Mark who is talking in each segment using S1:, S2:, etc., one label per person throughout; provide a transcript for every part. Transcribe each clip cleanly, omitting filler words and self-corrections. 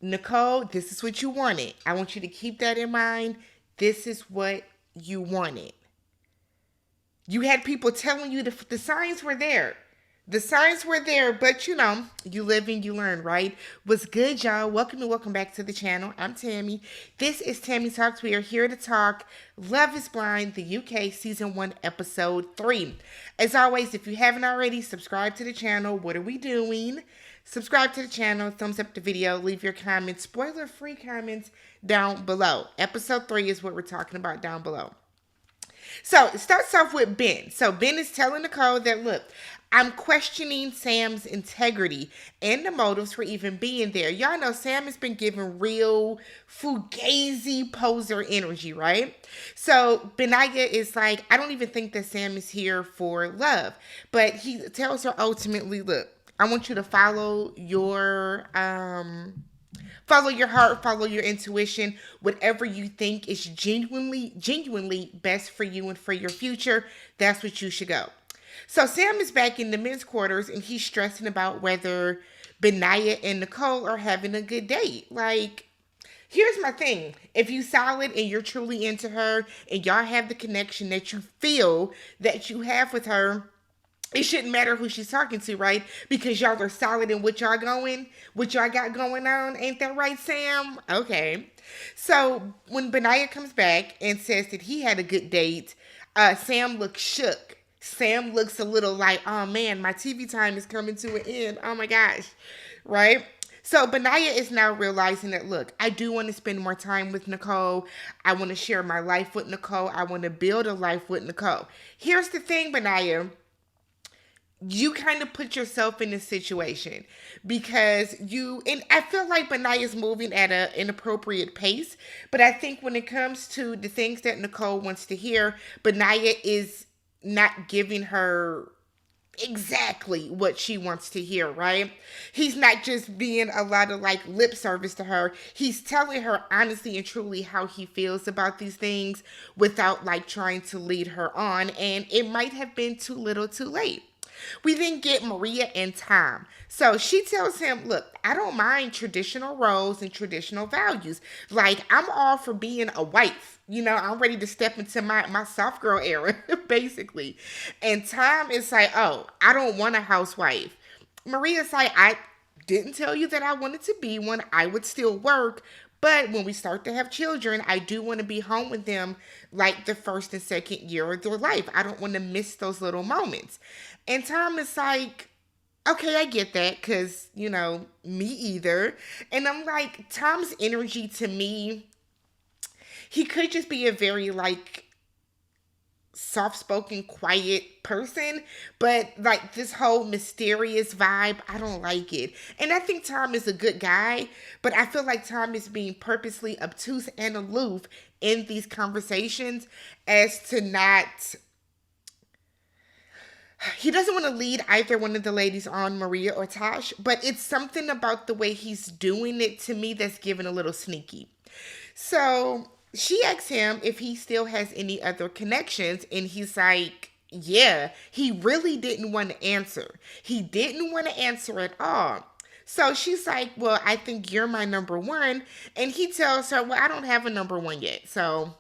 S1: Nicole, this is what you wanted. I want you to keep that in mind. This is what you wanted. You had people telling you the signs were there. The signs were there, but you live and you learn, right? What's good, y'all? Welcome and welcome back to the channel. I'm Tammy. This is Tammy Talks. We are here to talk Love is Blind, the UK Season 1, Episode 3. As always, if you haven't already, subscribe to the channel. What are we doing? Subscribe to the channel, thumbs up the video, leave your comments, spoiler-free comments down below. Episode 3 is what we're talking about down below. So it starts off with Ben. So Ben is telling Nicole that, look, I'm questioning Sam's integrity and the motives for even being there. Y'all know Sam has been giving real fugazi poser energy, right? So Benaya is like, I don't even think that Sam is here for love. But he tells her ultimately, look, I want you to follow your heart, follow your intuition, whatever you think is genuinely best for you and for your future, that's what you should go. So Sam is back in the men's quarters and he's stressing about whether Benaya and Nicole are having a good date. Like, here's my thing. If you solid and you're truly into her and y'all have the connection that you feel that you have with her, it shouldn't matter who she's talking to, right? Because y'all are solid in what y'all got going on. Ain't that right, Sam? Okay. So when Benaya comes back and says that he had a good date, Sam looks shook. Sam looks a little like, oh man, my TV time is coming to an end. Oh my gosh. Right? So Benaya is now realizing that, look, I do want to spend more time with Nicole. I want to share my life with Nicole. I want to build a life with Nicole. Here's the thing, Benaya. You kind of put yourself in this situation because and I feel like Benaya is moving at an inappropriate pace, but I think when it comes to the things that Nicole wants to hear, Benaya is not giving her exactly what she wants to hear, right? He's not just being a lot of like lip service to her. He's telling her honestly and truly how he feels about these things without like trying to lead her on, and it might have been too little too late. We then get Maria and Tom. So she tells him, look, I don't mind traditional roles and traditional values. Like, I'm all for being a wife. I'm ready to step into my soft girl era, basically. And Tom is like, oh, I don't want a housewife. Maria's like, I didn't tell you that I wanted to be one. I would still work. But when we start to have children, I do want to be home with them like the first and second year of their life. I don't want to miss those little moments. And Tom is like, okay, I get that because, me either. And I'm like, Tom's energy to me, he could just be a very like soft-spoken, quiet person, but like this whole mysterious vibe, I don't like it. And I think Tom is a good guy, but I feel like Tom is being purposely obtuse and aloof in these conversations as to not. He doesn't want to lead either one of the ladies on, Maria or Tosh, but it's something about the way he's doing it to me that's giving a little sneaky. So she asks him if he still has any other connections, and he's like, yeah, he really didn't want to answer. He didn't want to answer at all. So she's like, well, I think you're my number one. And he tells her, well, I don't have a number one yet. So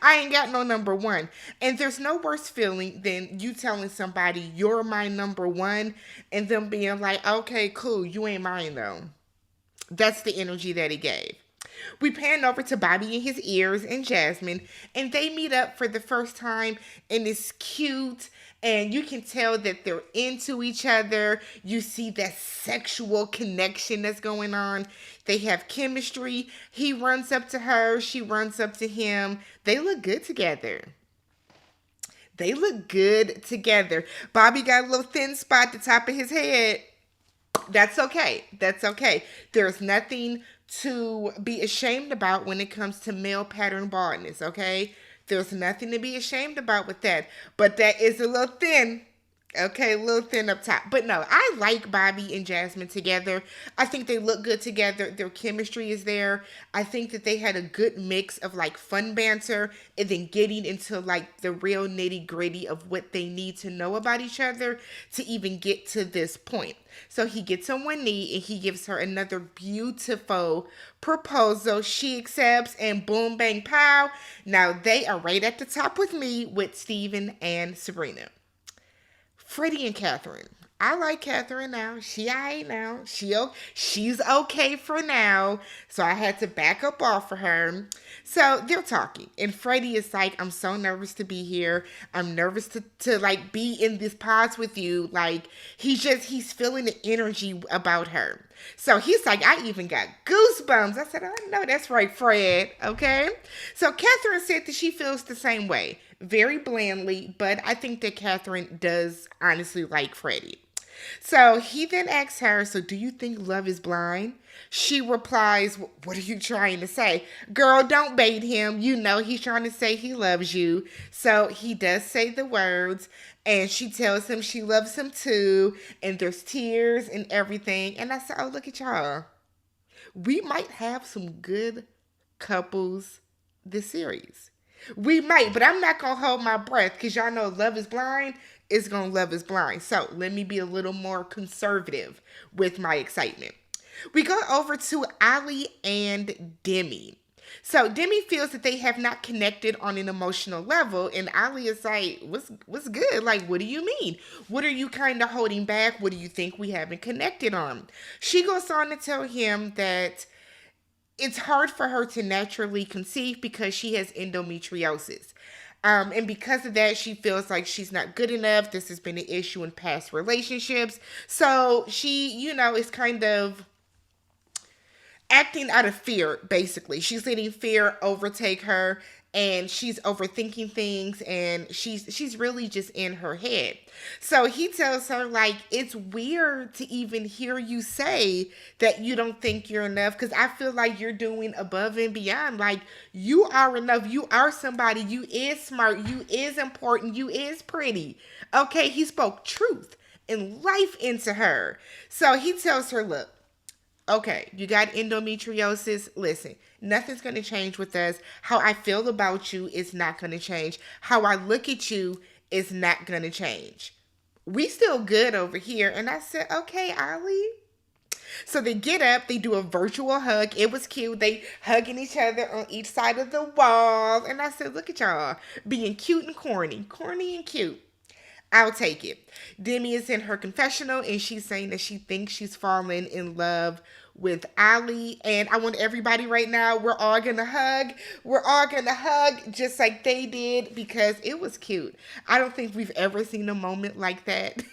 S1: I ain't got no number one. And there's no worse feeling than you telling somebody you're my number one and them being like, okay, cool, you ain't mine though. That's the energy that he gave. We pan over to Bobby and his ears and Jasmine, and they meet up for the first time, and it's cute, and you can tell that they're into each other. You see that sexual connection that's going on. They have chemistry. He runs up to her. She runs up to him. They look good together. They look good together. Bobby got a little thin spot at the top of his head. That's okay. That's okay. There's nothing to be ashamed about when it comes to male pattern baldness, okay? There's nothing to be ashamed about with that. But that is a little thin. Okay, a little thin up top. But no, I like Bobby and Jasmine together. I think they look good together. Their chemistry is there. I think that they had a good mix of like fun banter and then getting into like the real nitty gritty of what they need to know about each other to even get to this point. So he gets on one knee and he gives her another beautiful proposal. She accepts and boom, bang, pow. Now they are right at the top with me with Steven and Sabrina. Freddie and Catherine. I like Catherine now. She alright now. She's okay for now. So I had to back up off of her. So they're talking. And Freddie is like, I'm so nervous to be here. I'm nervous to like be in this pods with you. Like he's feeling the energy about her. So he's like, I even got goosebumps. I said, I know that's right, Fred. Okay. So Catherine said that she feels the same way. Very blandly, but I think that Catherine does honestly like Freddie. So he then asks her, so do you think love is blind? She replies, what are you trying to say? Girl, don't bait him. You know he's trying to say he loves you. So he does say the words, and she tells him she loves him too, and there's tears and everything. And I said, oh, look at y'all. We might have some good couples this series. We might, but I'm not going to hold my breath because y'all know Love is Blind is going to Love is Blind. So let me be a little more conservative with my excitement. We go over to Ali and Demi. So Demi feels that they have not connected on an emotional level, and Ali is like, what's good? Like, what do you mean? What are you kind of holding back? What do you think we haven't connected on? She goes on to tell him that it's hard for her to naturally conceive because she has endometriosis. And because of that, she feels like she's not good enough. This has been an issue in past relationships. So she, is kind of acting out of fear, basically. She's letting fear overtake her and she's overthinking things and she's really just in her head. So he tells her, like, it's weird to even hear you say that you don't think you're enough because I feel like you're doing above and beyond. Like, you are enough. You are somebody. You is smart. You is important. You is pretty. Okay, he spoke truth and life into her. So he tells her, look, okay, you got endometriosis. Listen, nothing's going to change with us. How I feel about you is not going to change. How I look at you is not going to change. We still good over here. And I said, okay, Ali. So they get up, they do a virtual hug. It was cute. They hugging each other on each side of the wall. And I said, look at y'all being cute and corny. Corny and cute. I'll take it. Demi is in her confessional and she's saying that she thinks she's fallen in love with Ali. And I want everybody right now, we're all going to hug. We're all going to hug just like they did because it was cute. I don't think we've ever seen a moment like that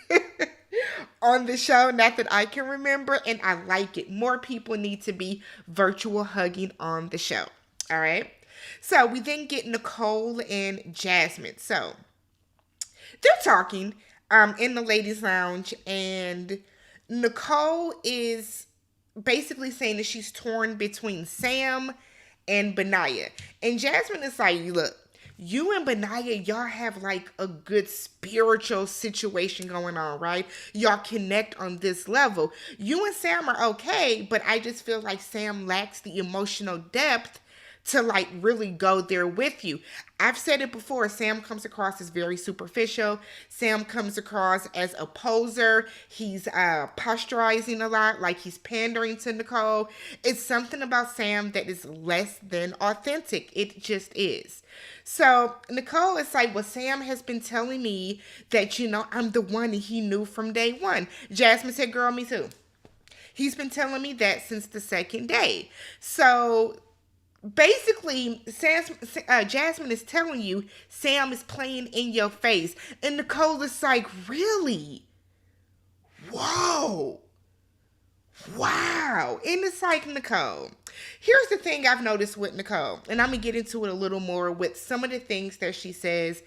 S1: on the show. Not that I can remember. And I like it. More people need to be virtual hugging on the show. All right. So we then get Nicole and Jasmine. So they're talking in the ladies' lounge, and Nicole is basically saying that she's torn between Sam and Benaya. And Jasmine is like, look, you and Benaya, y'all have like a good spiritual situation going on, right? Y'all connect on this level. You and Sam are okay, but I just feel like Sam lacks the emotional depth to like really go there with you. I've said it before, Sam comes across as very superficial. Sam comes across as a poser. He's posturizing a lot, like he's pandering to Nicole. It's something about Sam that is less than authentic. It just is. So Nicole is like, well, Sam has been telling me that, I'm the one he knew from day one. Jasmine said, girl, me too. He's been telling me that since the second day. So basically, Jasmine is telling you Sam is playing in your face. And Nicole is like, really? Whoa. Wow. And it's like, Nicole, here's the thing I've noticed with Nicole. And I'm going to get into it a little more with some of the things that she says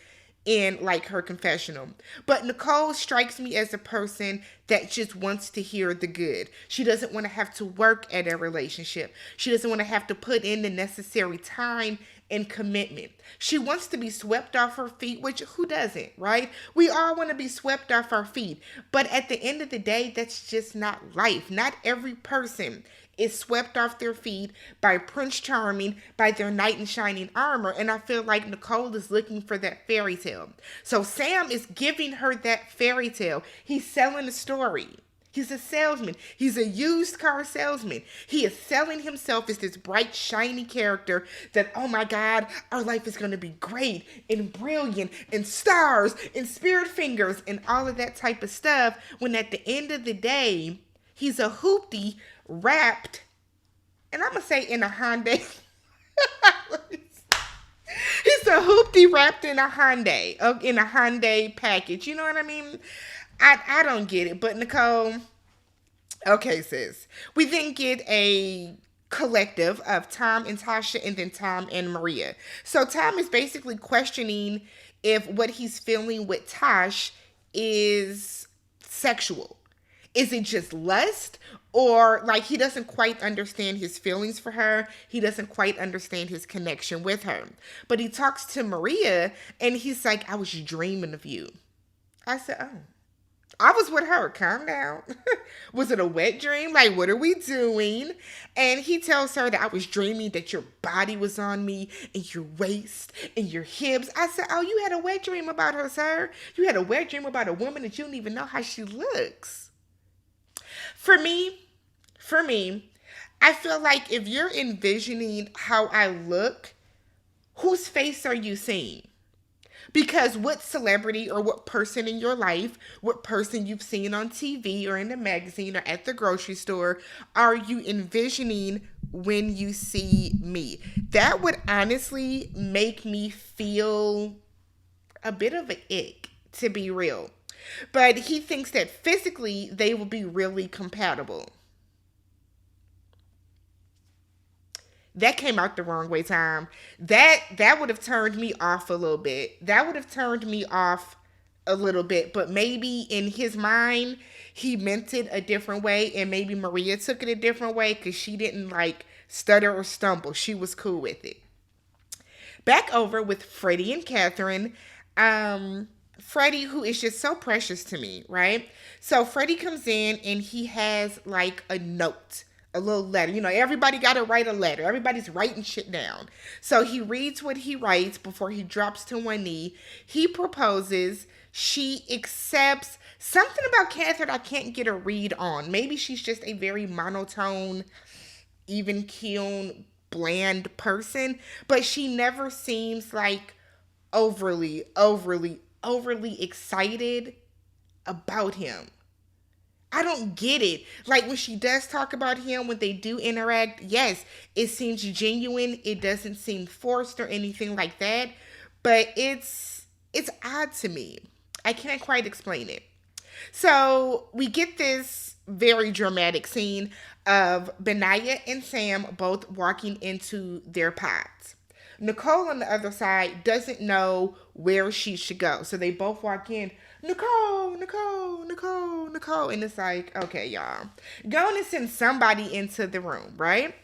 S1: in like her confessional. But Nicole strikes me as a person that just wants to hear the good. She doesn't want to have to work at a relationship. She doesn't want to have to put in the necessary time and commitment. She wants to be swept off her feet, which who doesn't, right? We all want to be swept off our feet. But at the end of the day, that's just not life. Not every person is swept off their feet by Prince Charming, by their knight in shining armor. And I feel like Nicole is looking for that fairy tale. So Sam is giving her that fairy tale. He's selling a story. He's a salesman. He's a used car salesman. He is selling himself as this bright, shiny character that, oh my God, our life is going to be great and brilliant and stars and spirit fingers and all of that type of stuff. When at the end of the day, he's a hoopty wrapped, and I'm going to say in a Hyundai. He's a hoopty wrapped in a Hyundai package. You know what I mean? I don't get it. But Nicole, okay, sis. We then get a collective of Tom and Tasha and then Tom and Maria. So Tom is basically questioning if what he's feeling with Tosh is sexual. Is it just lust? Or like he doesn't quite understand his feelings for her. He doesn't quite understand his connection with her. But he talks to Maria and he's like, I was dreaming of you. I said, oh. I was with her. Calm down. Was it a wet dream? Like, what are we doing? And he tells her that I was dreaming that your body was on me and your waist and your hips. I said, oh, you had a wet dream about her, sir. You had a wet dream about a woman that you don't even know how she looks. For me, I feel like if you're envisioning how I look, whose face are you seeing? Because what celebrity or what person in your life, what person you've seen on TV or in a magazine or at the grocery store, are you envisioning when you see me? That would honestly make me feel a bit of an ick, to be real. But he thinks that physically they will be really compatible. That came out the wrong way, Tom. That would have turned me off a little bit. But maybe in his mind, he meant it a different way, and maybe Maria took it a different way because she didn't like stutter or stumble. She was cool with it. Back over with Freddie and Catherine. Freddie, who is just so precious to me, right? So Freddie comes in and he has like a note. A little letter. You know, everybody got to write a letter. Everybody's writing shit down. So he reads what he writes before he drops to one knee. He proposes. She accepts. Something about Catherine I can't get a read on. Maybe she's just a very monotone, even-keeled, bland person. But she never seems like overly excited about him. I don't get it. Like when she does talk about him, when they do interact, yes, it seems genuine. It doesn't seem forced or anything like that. But it's odd to me. I can't quite explain it. So we get this very dramatic scene of Benaya and Sam both walking into their pods. Nicole on the other side doesn't know where she should go. So they both walk in. Nicole. And it's like, okay, y'all. Go on and send somebody into the room, right?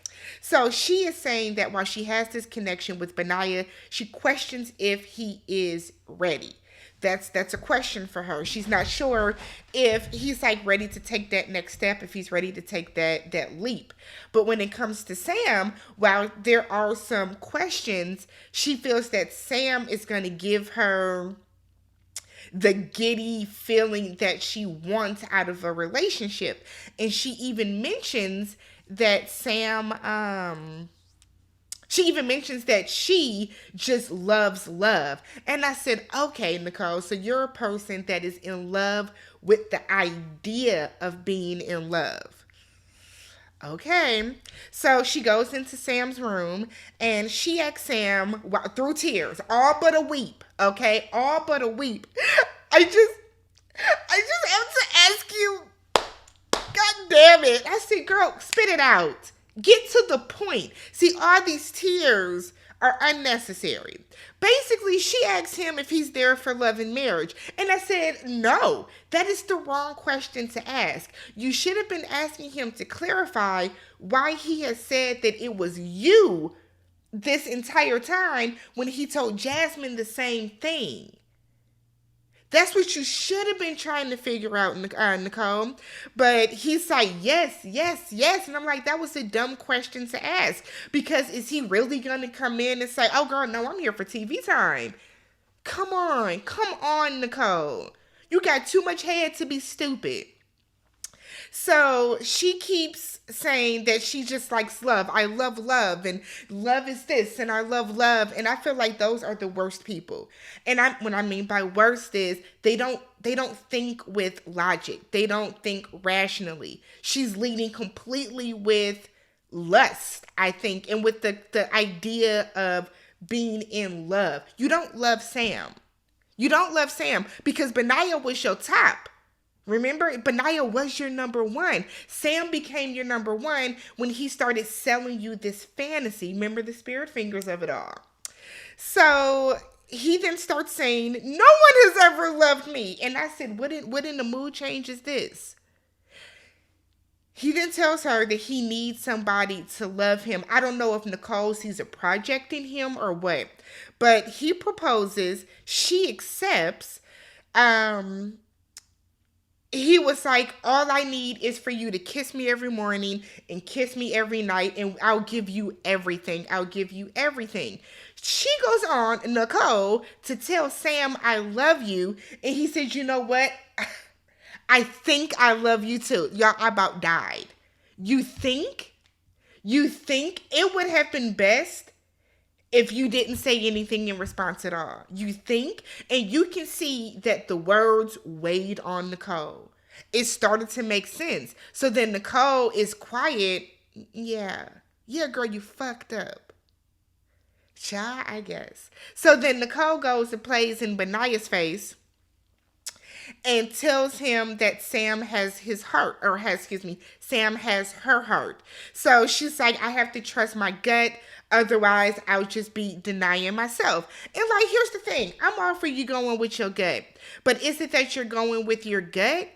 S1: So she is saying that while she has this connection with Benaya, she questions if he is ready. That's a question for her. She's not sure if he's like ready to take that next step, if he's ready to take that leap. But when it comes to Sam, while there are some questions, she feels that Sam is going to give her the giddy feeling that she wants out of a relationship. And she even mentions that she just loves love. And I said, okay, Nicole, so you're a person that is in love with the idea of being in love. Okay, so she goes into Sam's room and she asks Sam through tears, all but a weep. Okay, all but a weep. I just have to ask you, God damn it. I said, girl, spit it out. Get to the point. See, all these tears are unnecessary. Basically, she asked him if he's there for love and marriage. And I said, no, that is the wrong question to ask. You should have been asking him to clarify why he has said that it was you this entire time when he told Jasmine the same thing. That's what you should have been trying to figure out, Nicole. But he's like, yes, yes, yes. And I'm like, that was a dumb question to ask. Because is he really going to come in and say, oh, girl, no, I'm here for TV time? Come on, Nicole. You got too much head to be stupid. So she keeps saying that she just likes love. I love love, and love is this, and I love love. And I feel like those are the worst people. And what I mean by worst is they don't think with logic. They don't think rationally. She's leading completely with lust, I think, and with the idea of being in love. You don't love Sam. You don't love Sam because Benaya was your top. Remember, Benaya was your number one. Sam became your number one when he started selling you this fantasy. Remember the spirit fingers of it all. So he then starts saying, no one has ever loved me. And I said, what in the mood change is this? He then tells her that he needs somebody to love him. I don't know if Nicole sees a project in him or what. But he proposes. She accepts. He was like, all I need is for you to kiss me every morning and kiss me every night, and I'll give you everything. I'll give you everything. She goes on, Nicole, to tell Sam, I love you. And he says, you know what? I think I love you too. Y'all, I about died. You think it would have been best if you didn't say anything in response at all? You think? And you can see that the words weighed on Nicole. It started to make sense. So then Nicole is quiet. Yeah, girl, you fucked up. Child, I guess. So then Nicole goes and plays in Benaya's face and tells him that Sam has his heart, Sam has her heart. So she's like, I have to trust my gut. Otherwise, I'll just be denying myself. And like, here's the thing. I'm all for you going with your gut. But is it that you're going with your gut?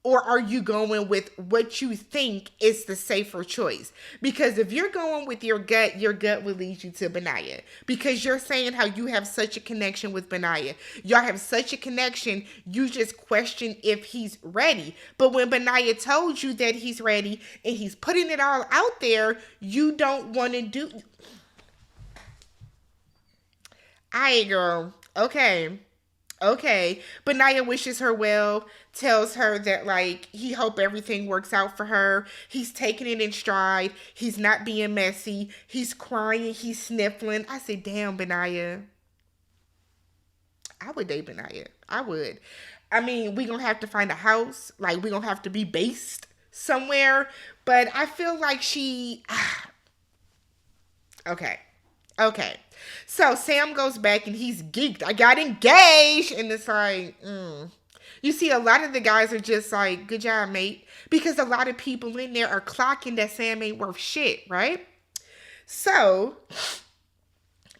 S1: Or are you going with what you think is the safer choice? Because if you're going with your gut will lead you to Benaya. Because you're saying how you have such a connection with Benaya. Y'all have such a connection, you just question if he's ready. But when Benaya told you that he's ready and he's putting it all out there, you don't want to do... Aight, girl. Okay. Benaya wishes her well, tells her that, like, he hope everything works out for her. He's taking it in stride. He's not being messy. He's crying. He's sniffling. I said, damn, Benaya. I would date Benaya. I would. I mean, we gonna have to find a house. Like, we gonna have to be based somewhere. But I feel like she... Okay. So Sam goes back and he's geeked. I got engaged. And it's like, You see, a lot of the guys are just like, good job, mate. Because a lot of people in there are clocking that Sam ain't worth shit, right? So,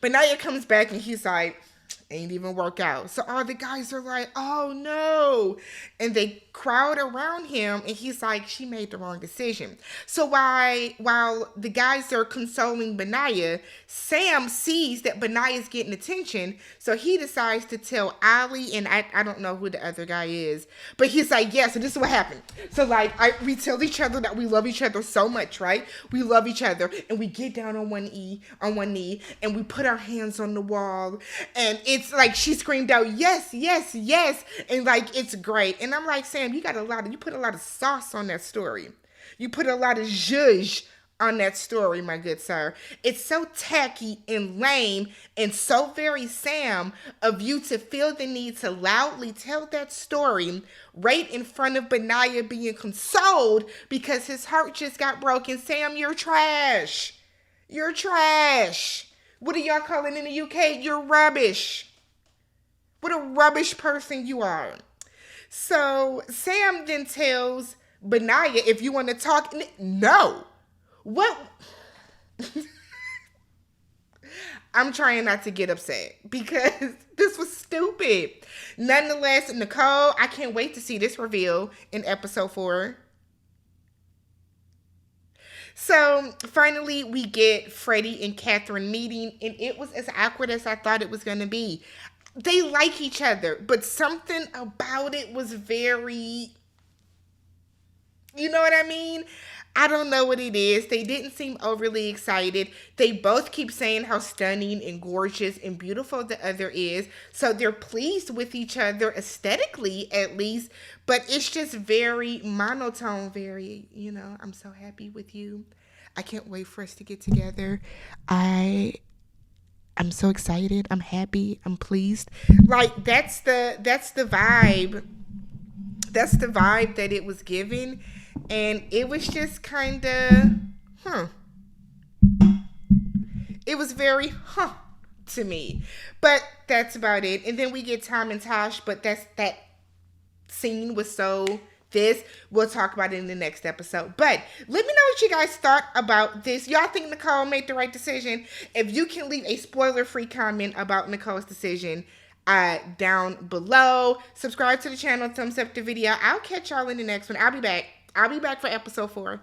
S1: Benaya comes back and he's like, ain't even work out. So all the guys are like, oh no. And they crowd around him and he's like, she made the wrong decision. So while the guys are consoling Benaya, Sam sees that Benaya's getting attention. So he decides to tell Ali, and I don't know who the other guy is, but he's like, yeah, so this is what happened. So like, we tell each other that we love each other so much, right? We love each other and we get down on one knee and we put our hands on the wall, and it's like she screamed out, yes, yes, yes. And like, it's great. And I'm like, Sam, you put a lot of sauce on that story. You put a lot of zhuzh on that story, my good sir. It's so tacky and lame and so very Sam of you to feel the need to loudly tell that story right in front of Benaya being consoled because his heart just got broken. Sam, you're trash. You're trash. What do y'all call it in the UK? You're rubbish. What a rubbish person you are. So Sam then tells Benaya, if you want to talk, no. What? I'm trying not to get upset because this was stupid. Nonetheless, Nicole, I can't wait to see this reveal in episode 4. So finally, we get Freddie and Catherine meeting, and it was as awkward as I thought it was going to be. They like each other, but something about it was very, you know what I mean? I don't know what it is. They didn't seem overly excited. They both keep saying how stunning and gorgeous and beautiful the other is. So they're pleased with each other aesthetically, at least. But it's just very monotone, very, I'm so happy with you. I can't wait for us to get together. I'm so excited. I'm happy. I'm pleased. Like that's the vibe. That's the vibe that it was given, and it was just kind of, huh. It was very, to me, but that's about it. And then we get Tom and Tosh, but that scene was so. This we'll talk about it in the next episode. But let me know what you guys thought about this. Y'all think Nicole made the right decision? If you can leave a spoiler-free comment about Nicole's decision down below. Subscribe to the channel, thumbs up the video. I'll catch y'all in the next one. I'll be back for episode 4.